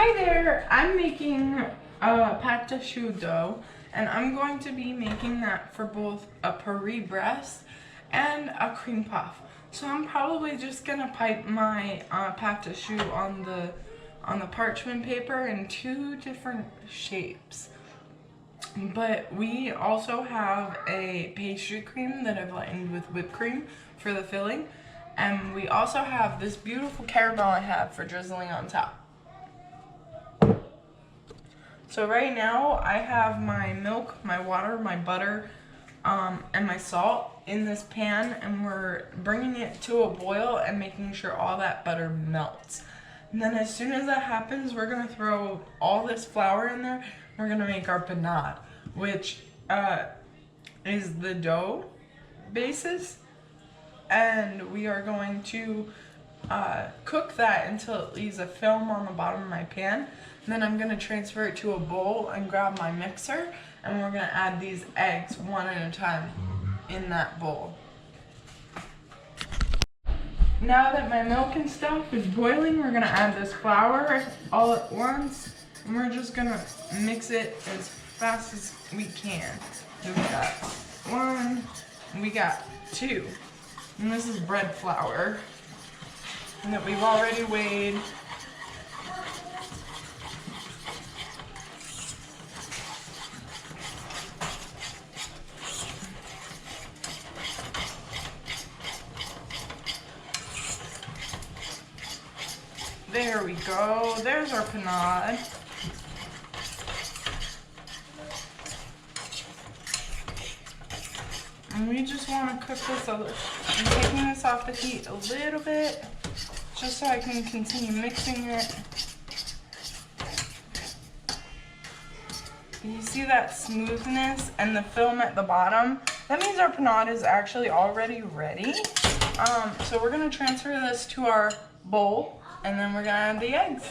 Hi there, I'm making pate choux dough, and I'm going to be making that for both a Paris-Brest and a cream puff. So I'm probably just gonna pipe my pate choux on the parchment paper in two different shapes. But we also have a pastry cream that I've lightened with whipped cream for the filling, and we also have this beautiful caramel I have for drizzling on top. So right now I have my milk, my water, my butter, and my salt in this pan, and we're bringing it to a boil and making sure all that butter melts. And then as soon as that happens, we're gonna throw all this flour in there. We're gonna make our panade, which is the dough basis, and we are going to cook that until it leaves a film on the bottom of my pan. And then I'm going to transfer it to a bowl and grab my mixer, and we're going to add these eggs one at a time in that bowl. Now that my milk and stuff is boiling, we're going to add this flour all at once, and we're just going to mix it as fast as we can. So we got one, and we got two, and this is bread flour and that we've already weighed. There we go. There's our panade. And we just want to cook this a little. I'm taking this off the heat a little bit, just so I can continue mixing it. You see that smoothness and the film at the bottom? That means our panade is actually already ready. So we're gonna transfer this to our bowl, and then we're gonna add the eggs.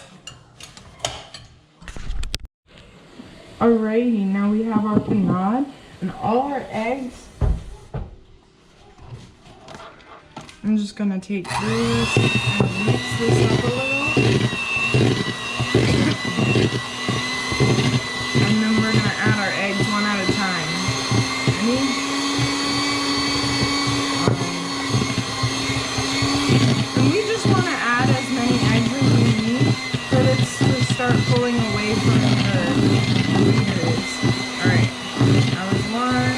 Alrighty, now we have our panade and all our eggs. I'm just gonna take this and mix this up a little. And then we're gonna add our eggs one at a time. Ready? And we just wanna add as many eggs as we need for this to start pulling away from the leaders. Alright, that was one.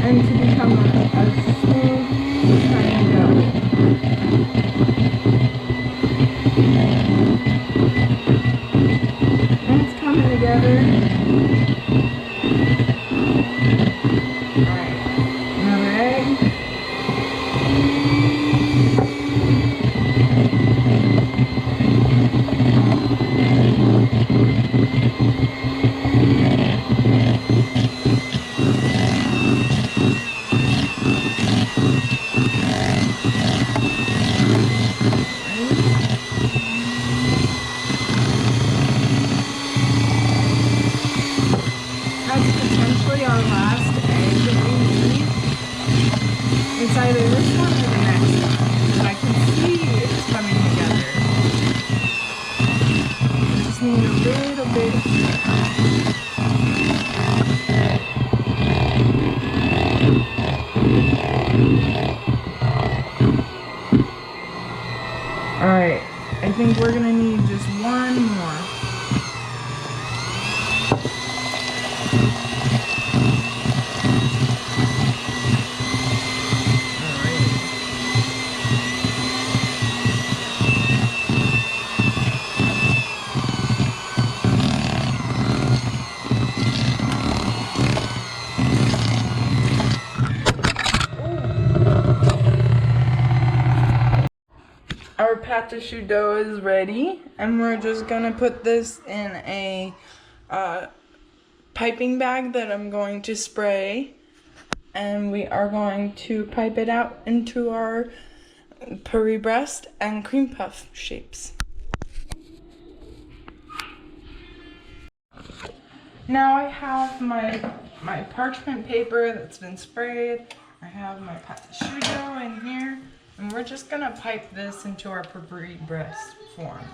And to become as smooth as tiny dough. And it's coming together. Alright, another egg. That's potentially our last egg that we need. It's either this one or the next one, because I can see it's coming together. I just need a little bit here. Alright, I think we're gonna need just one more. Our pate choux dough is ready, and we're just gonna put this in a piping bag that I'm going to spray, and we are going to pipe it out into our Paris-Brest and cream puff shapes. Now I have my parchment paper that's been sprayed. I have my pate choux dough in here, and we're we're just gonna pipe this into our Paris-Brest form.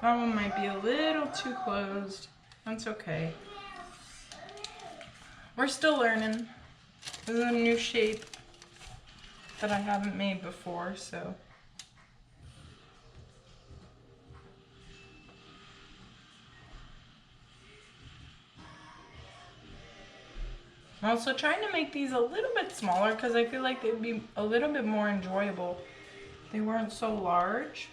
That one might be a little too closed. That's okay. We're still learning. This is a new shape that I haven't made before, so. I'm also trying to make these a little bit smaller because I feel like they'd be a little bit more enjoyable. They weren't so large.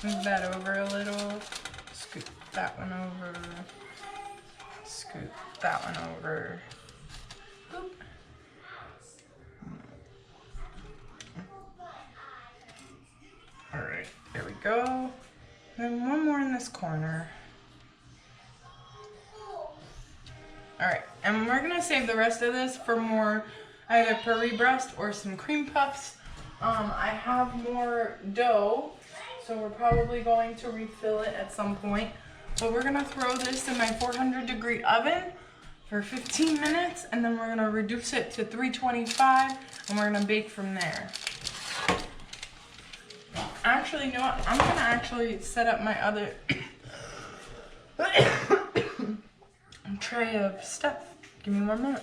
Move that over a little, scoot that one over, scoot that one over. Boop. All right, there we go. And then one more in this corner. All right, and we're gonna save the rest of this for more either Paris-Brest or some cream puffs. I have more dough, so we're probably going to refill it at some point. But we're gonna throw this in my 400-degree oven for 15 minutes, and then we're gonna reduce it to 325, and we're gonna bake from there. Actually, you know what? I'm gonna actually set up my other tray of stuff. Give me 1 minute.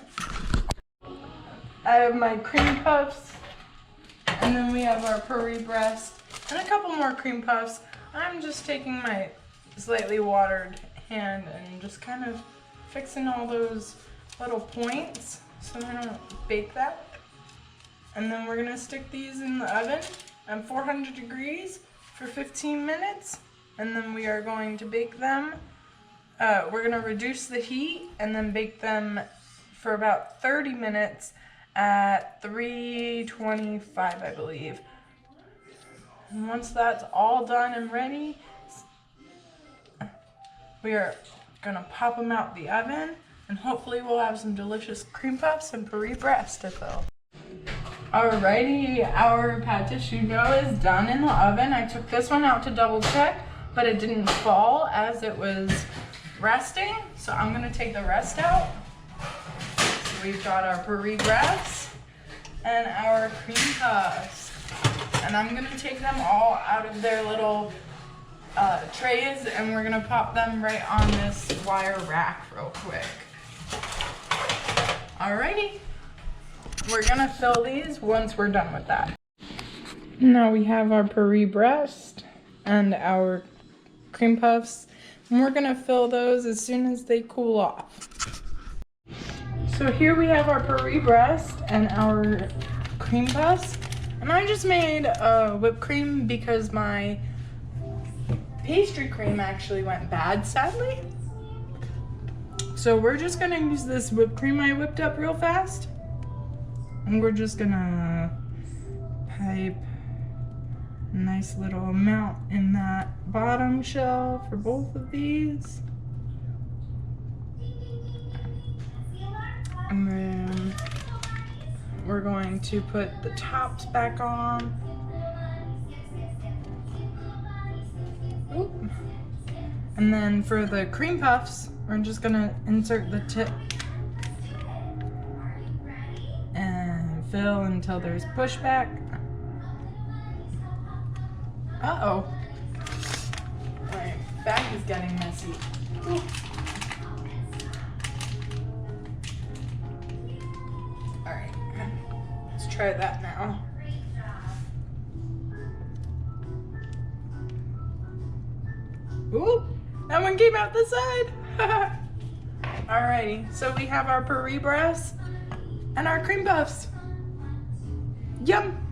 I have my cream puffs, and then we have our Paris-Brest, and a couple more cream puffs. I'm just taking my slightly watered hand and just kind of fixing all those little points so I don't bake that. And then we're gonna stick these in the oven at 400 degrees for 15 minutes. And then we are going to bake them. We're gonna reduce the heat and then bake them for about 30 minutes at 325, I believe. And once that's all done and ready, we are gonna pop them out the oven, and hopefully we'll have some delicious cream puffs and Paris-Brest to fill. Alrighty, our pate choux dough is done in the oven. I took this one out to double check, but it didn't fall as it was resting, so I'm gonna take the rest out. So we've got our Paris-Brest and our cream puffs, and I'm gonna take them all out of their little trays, and we're gonna pop them right on this wire rack real quick. Alrighty, we're gonna fill these once we're done with that. Now we have our Paris-Brest and our cream puffs, and we're gonna fill those as soon as they cool off. So here we have our Paris-Brest and our cream puffs, and I just made whipped cream because my pastry cream actually went bad, sadly. So we're just gonna use this whipped cream I whipped up real fast, and we're just gonna pipe a nice little amount in that bottom shell for both of these. And then we're going to put the tops back on. Oop. And then for the cream puffs, we're just gonna insert the tip and fill until there's pushback. Uh-oh. My bag is getting messy. Ooh. Alright, let's try that now. Ooh, that one came out the side. Alrighty, so we have our Paris-Brest and our cream puffs. Yum.